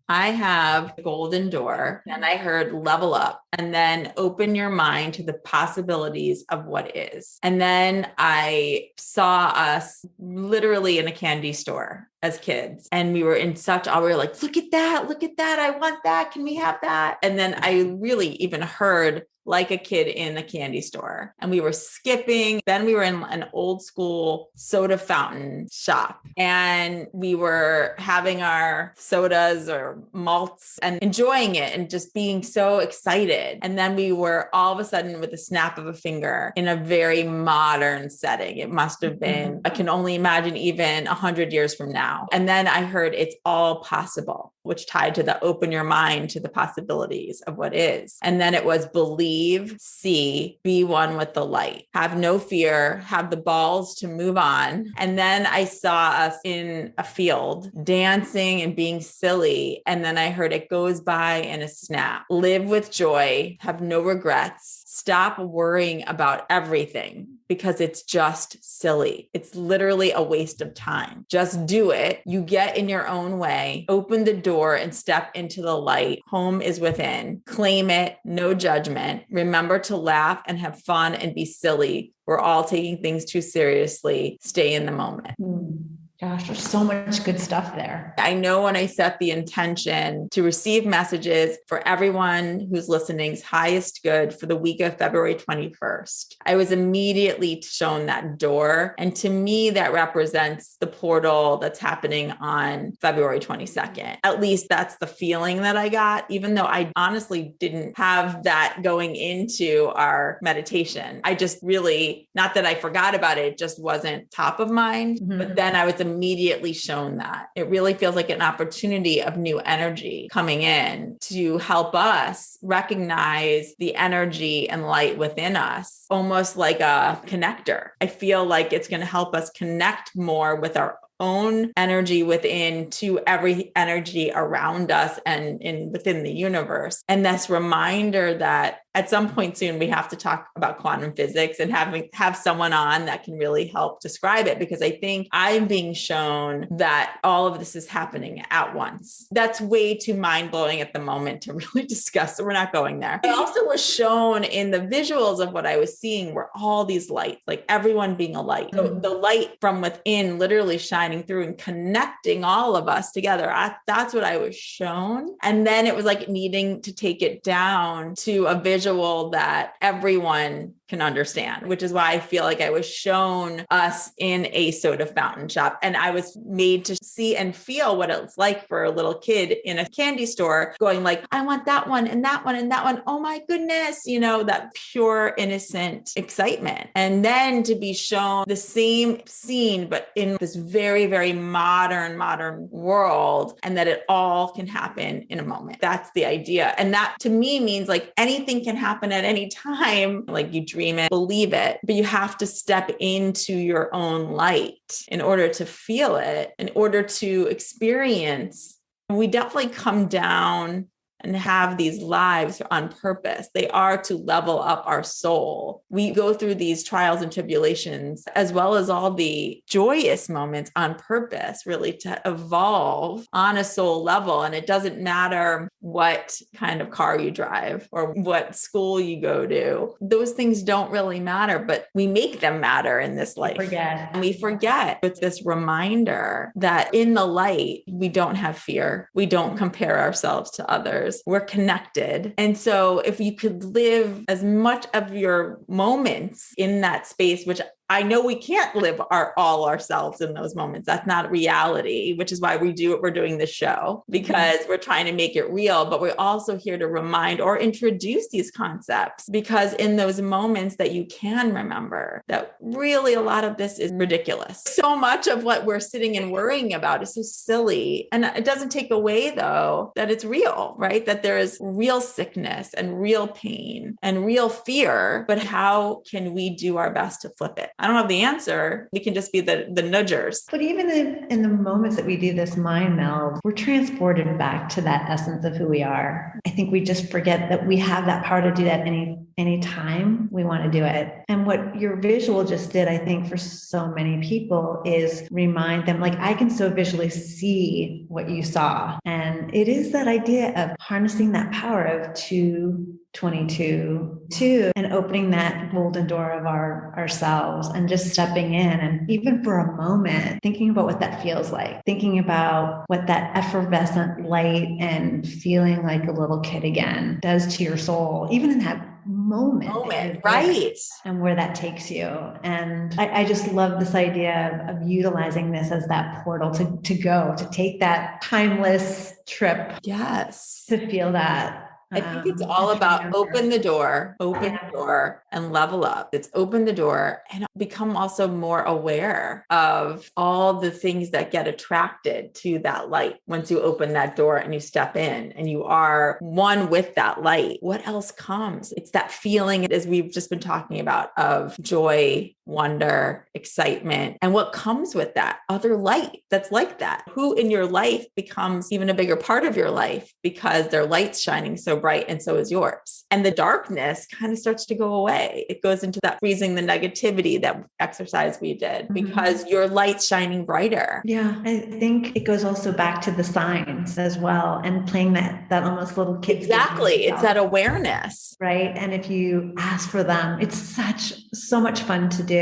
I have Golden Door and I heard level up and then open your mind to the possibilities of what is. And then I saw us literally in a candy store as kids. And we were in such awe. We were like, look at that. Look at that. I want that. Can we have that? And then I really even heard like a kid in a candy store, and we were skipping. Then we were in an old school soda fountain shop and we were having our sodas or malts and enjoying it and just being so excited. And then we were all of a sudden with a snap of a finger in a very modern setting. It must have been, I can only imagine even 100 years from now. And then I heard it's all possible, which tied to the open your mind to the possibilities of what is. And then it was believe, see, be one with the light, have no fear, have the balls to move on. And then I saw us in a field dancing and being silly. And then I heard it goes by in a snap, live with joy, have no regrets, stop worrying about everything because it's just silly. It's literally a waste of time. Just do it. You get in your own way, open the door and step into the light. Home is within. Claim it. No judgment. Remember to laugh and have fun and be silly. We're all taking things too seriously. Stay in the moment. Gosh, there's so much good stuff there. I know when I set the intention to receive messages for everyone who's listening's highest good for the week of February 21st, I was immediately shown that door. And to me, that represents the portal that's happening on February 22nd. At least that's the feeling that I got, even though I honestly didn't have that going into our meditation. I just really, not that I forgot about it, it just wasn't top of mind. But then I was immediately shown that. It really feels like an opportunity of new energy coming in to help us recognize the energy and light within us, almost like a connector. I feel like it's going to help us connect more with our own energy within to every energy around us and within the universe. And this reminder that at some point soon, we have to talk about quantum physics and have someone on that can really help describe it, because I think I'm being shown that all of this is happening at once. That's way too mind-blowing at the moment to really discuss. So we're not going there. I also was shown in the visuals of what I was seeing were all these lights, like everyone being a light. So the light from within literally shining through and connecting all of us together. That's what I was shown. And then it was like needing to take it down to a visual that everyone can understand, which is why I feel like I was shown us in a soda fountain shop. And I was made to see and feel what it's like for a little kid in a candy store going like, I want that one and that one and that one. Oh my goodness, that pure, innocent excitement. And then to be shown the same scene, but in this very, very modern world, and that it all can happen in a moment. That's the idea. And that to me means like anything can happen at any time. Like you dream it, believe it, but you have to step into your own light in order to feel it, in order to experience. We definitely come down and have these lives on purpose. They are to level up our soul. We go through these trials and tribulations, as well as all the joyous moments on purpose, really to evolve on a soul level. And it doesn't matter what kind of car you drive or what school you go to. Those things don't really matter, but we make them matter in this life. And we forget. It's this reminder that in the light, we don't have fear. We don't compare ourselves to others. We're connected. And so if you could live as much of your moments in that space, which I know we can't live all ourselves in those moments. That's not reality, which is why we're doing this show, because we're trying to make it real, but we're also here to remind or introduce these concepts, because in those moments that you can remember that really a lot of this is ridiculous. So much of what we're sitting and worrying about is so silly. And it doesn't take away though, that it's real, right? That there is real sickness and real pain and real fear, but how can we do our best to flip it? I don't have the answer. We can just be the nudgers. But even in the moments that we do this mind meld, we're transported back to that essence of who we are. I think we just forget that we have that power to do that any time we want to do it. And what your visual just did, I think, for so many people is remind them, like, I can so visually see what you saw. And it is that idea of harnessing that power of 2 and opening that golden door of ourselves and just stepping in, and even for a moment thinking about what that feels like, thinking about what that effervescent light and feeling like a little kid again does to your soul, even in that moment, right? And where that takes you. And I just love this idea of utilizing this as that portal to take that timeless trip. Yes. To feel that. I think it's all about open the door and level up. It's open the door and become also more aware of all the things that get attracted to that light. Once you open that door and you step in and you are one with that light, what else comes? It's that feeling, as we've just been talking about, of joy, wonder, excitement, and what comes with that other light that's like that. Who in your life becomes even a bigger part of your life because their light's shining so bright, and so is yours. And the darkness kind of starts to go away. It goes into that freezing the negativity, that exercise we did, because your light's shining brighter. Yeah. I think it goes also back to the signs as well, and playing that almost little kid. Exactly. It's that awareness. Right. And if you ask for them, it's so much fun to do.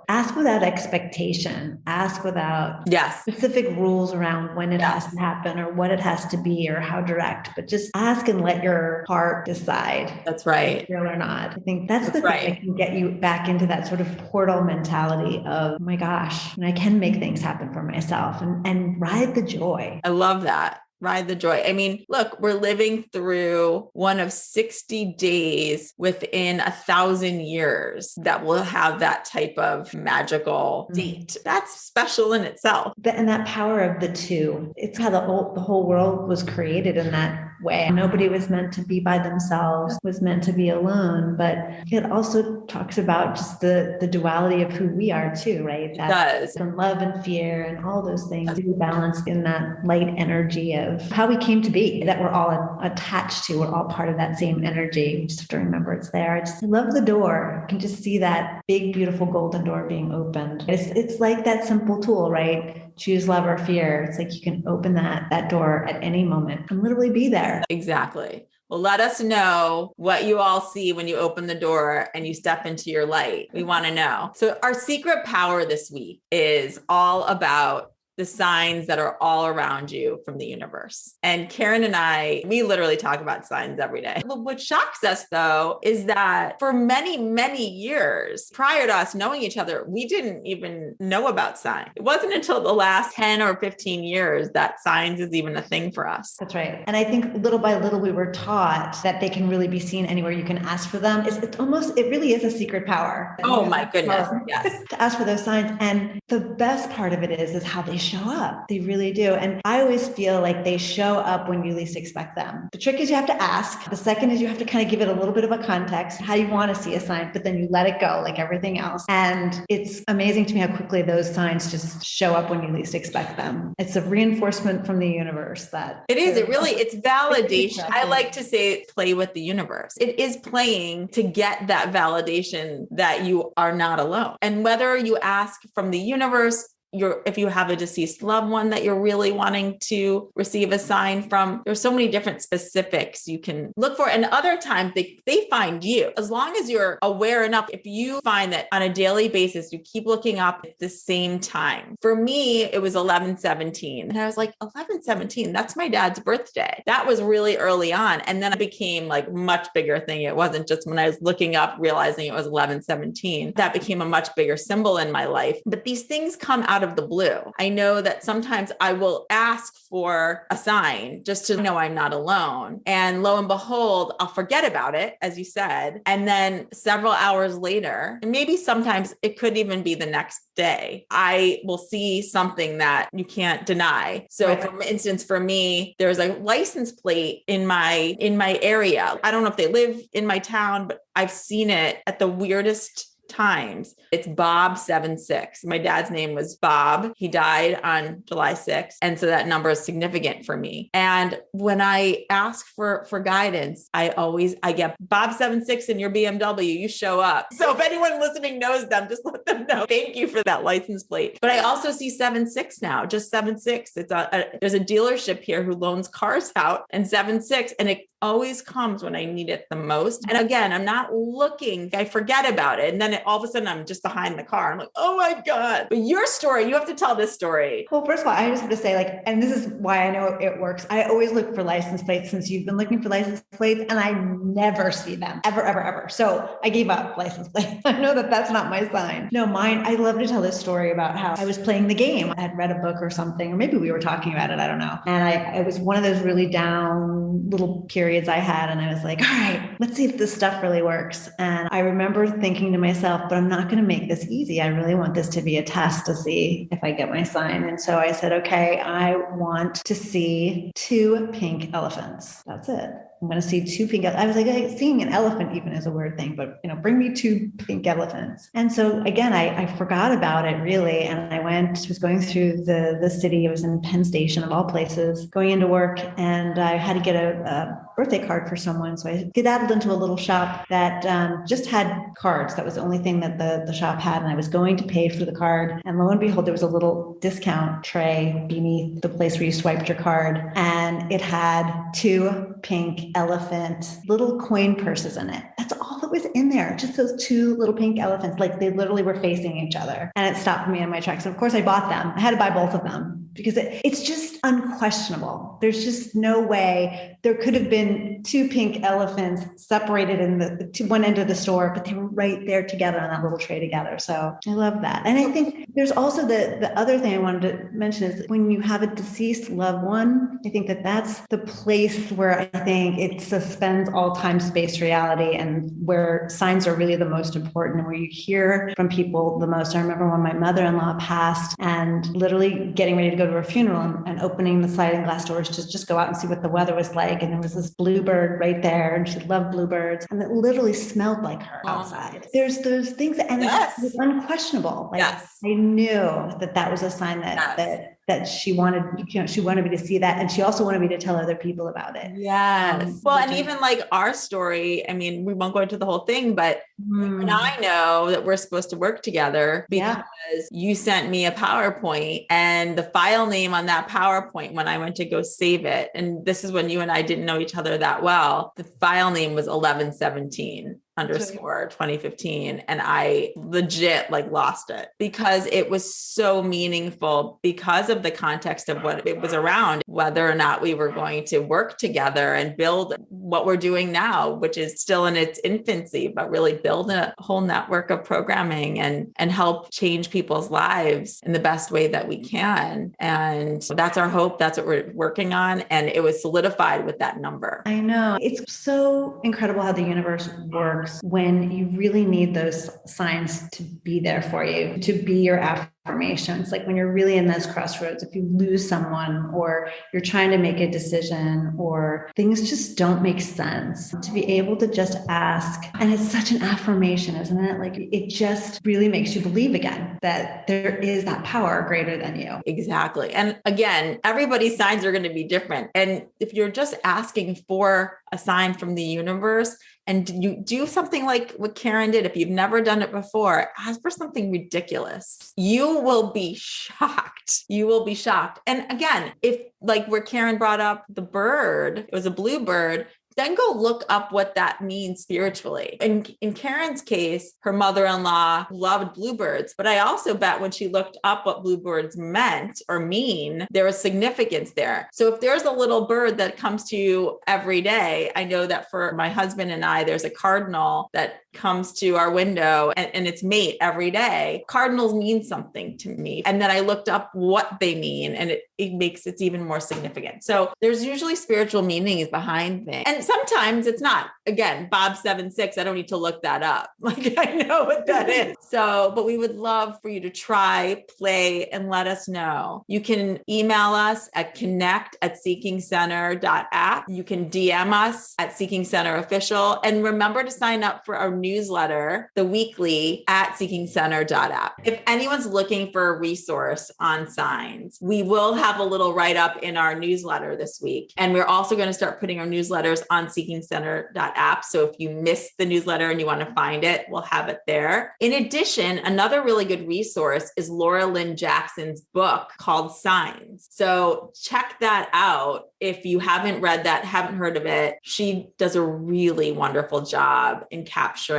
Ask without expectation. Ask without specific rules around when it has to happen or what it has to be or how direct, but just ask and let your heart decide. That's right. Real or not. I think that's the thing that can get you back into that sort of portal mentality of, oh my gosh, and I can make things happen for myself and ride the joy. I love that. Ride the joy. I mean, look, we're living through one of 60 days within 1,000 years that will have that type of magical date. That's special in itself. And that power of the two. It's how the whole world was created in that way. Nobody was meant to be by themselves, was meant to be alone. But it also talks about just the duality of who we are too, right? That does. And love and fear and all those things to be balanced in that light energy of how we came to be, that we're all attached to. We're all part of that same energy. We just have to remember it's there. I love the door. I can just see that big, beautiful golden door being opened. It's like that simple tool, right? Choose love or fear. It's like you can open that door at any moment and literally be there. Exactly. Well, let us know what you all see when you open the door and you step into your light. We want to know. So our secret power this week is all about the signs that are all around you from the universe. And Karen and I, we literally talk about signs every day. But what shocks us though, is that for many, many years prior to us knowing each other, we didn't even know about signs. It wasn't until the last 10 or 15 years that signs is even a thing for us. That's right. And I think little by little, we were taught that they can really be seen anywhere you can ask for them. It really is a secret power. Oh my goodness. Yes. To ask for those signs. And the best part of it is how they show up. They really do. And I always feel like they show up when you least expect them. The trick is you have to ask. The second is you have to kind of give it a little bit of a context, how you want to see a sign, but then you let it go like everything else. And it's amazing to me how quickly those signs just show up when you least expect them. It's a reinforcement from the universe that it is. It's validation. I like to say play with the universe. It is playing to get that validation that you are not alone. And whether you ask from the universe, if you have a deceased loved one that you're really wanting to receive a sign from, there's so many different specifics you can look for. And other times they find you, as long as you're aware enough. If you find that on a daily basis, you keep looking up at the same time. For me, it was 11/17. And I was like, 11/17, that's my dad's birthday. That was really early on. And then it became like much bigger thing. It wasn't just when I was looking up, realizing it was 11/17. That became a much bigger symbol in my life. But these things come out of the blue. I know that sometimes I will ask for a sign just to know I'm not alone. And lo and behold, I'll forget about it, as you said. And then several hours later, and maybe sometimes it could even be the next day, I will see something that you can't deny. So right. For instance, for me, there's a license plate in my area. I don't know if they live in my town, but I've seen it at the weirdest times. It's Bob 76. My dad's name was Bob. He died on July 6th. And so that number is significant for me. And when I ask for guidance, I get Bob 76 in your BMW, you show up. So if anyone listening knows them, just let them know. Thank you for that license plate. But I also see 76 now, just 76. There's a dealership here who loans cars out, and 76. And it always comes when I need it the most. And again, I'm not looking, I forget about it. And then all of a sudden I'm just behind the car. I'm like, oh my God. But your story, you have to tell this story. Well, first of all, I just have to say, and this is why I know it works. I always look for license plates since you've been looking for license plates, and I never see them ever, ever, ever. So I gave up license plates. I know that that's not my sign. No, mine, I love to tell this story about how I was playing the game. I had read a book or something, or maybe we were talking about it. I don't know. And it was one of those really down little periods I had. And I was like, all right, let's see if this stuff really works. And I remember thinking to myself, but I'm not going to make this easy. I really want this to be a test to see if I get my sign. And so I said, okay, I want to see 2 pink elephants. That's it. I'm going to see 2 pink. I was like, seeing an elephant even is a weird thing, but bring me 2 pink elephants. And so again, I forgot about it really. And I was going through the city. I was in Penn Station of all places, going into work, and I had to get a birthday card for someone. So I skedaddled into a little shop that just had cards. That was the only thing that the shop had. And I was going to pay for the card. And lo and behold, there was a little discount tray beneath the place where you swiped your card. And it had 2 pink elephant little coin purses in it. That's all that was in there. Just those 2 little pink elephants. Like they literally were facing each other. And it stopped me in my tracks. And of course I bought them. I had to buy both of them because it's just unquestionable. There's just no way there could have been 2 pink elephants separated to one end of the store, but they were right there together on that little tray together. So I love that. And I think there's also the other thing I wanted to mention is when you have a deceased loved one, I think that's the place where I think it suspends all time-space reality and where signs are really the most important and where you hear from people the most. I remember when my mother-in-law passed and literally getting ready to go to her funeral and opening the sliding glass doors to just go out and see what the weather was like. And there was this bluebird right there, and she loved bluebirds, and it literally smelled like her outside. There's those things, and it's unquestionable. Like I knew that was a sign that she wanted, she wanted me to see that. And she also wanted me to tell other people about it. Yes. Well, and even like our story, I mean, we won't go into the whole thing, but and I know that we're supposed to work together because you sent me a PowerPoint, and the file name on that PowerPoint when I went to go save it. And this is when you and I didn't know each other that well. The file name was 11/17. _2015. And I legit lost it because it was so meaningful because of the context of what it was around, whether or not we were going to work together and build what we're doing now, which is still in its infancy, but really build a whole network of programming and help change people's lives in the best way that we can. And that's our hope. That's what we're working on. And it was solidified with that number. I know. It's so incredible how the universe works when you really need those signs to be there for you, to be your affirmations, like when you're really in those crossroads, if you lose someone or you're trying to make a decision or things just don't make sense, to be able to just ask. And it's such an affirmation, isn't it? Like it just really makes you believe again that there is that power greater than you. Exactly. And again, everybody's signs are going to be different. And if you're just asking for a sign from the universe, and you do something like what Karen did, if you've never done it before, ask for something ridiculous. You will be shocked. You will be shocked. And again, if like where Karen brought up the bird, it was a blue bird, then go look up what that means spiritually. And in Karen's case, her mother-in-law loved bluebirds, but I also bet when she looked up what bluebirds meant or mean, there was significance there. So if there's a little bird that comes to you every day, I know that for my husband and I, there's a cardinal that comes to our window and its mate every day. Cardinals mean something to me. And then I looked up what they mean, and it makes it even more significant. So there's usually spiritual meanings behind things. And sometimes it's not. Again, Bob 7-6, I don't need to look that up. Like I know what that is. So, but we would love for you to try, play, and let us know. You can email us at connect@seekingcenter.app. You can DM us at Seeking Center Official. And remember to sign up for our newsletter, the weekly, at seekingcenter.app. If anyone's looking for a resource on signs, we will have a little write-up in our newsletter this week. And we're also going to start putting our newsletters on seekingcenter.app. So if you missed the newsletter and you want to find it, we'll have it there. In addition, another really good resource is Laura Lynn Jackson's book called Signs. So check that out. If you haven't read that, haven't heard of it, she does a really wonderful job in capturing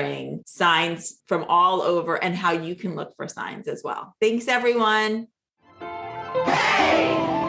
signs from all over and how you can look for signs as well. Thanks, everyone. Hey!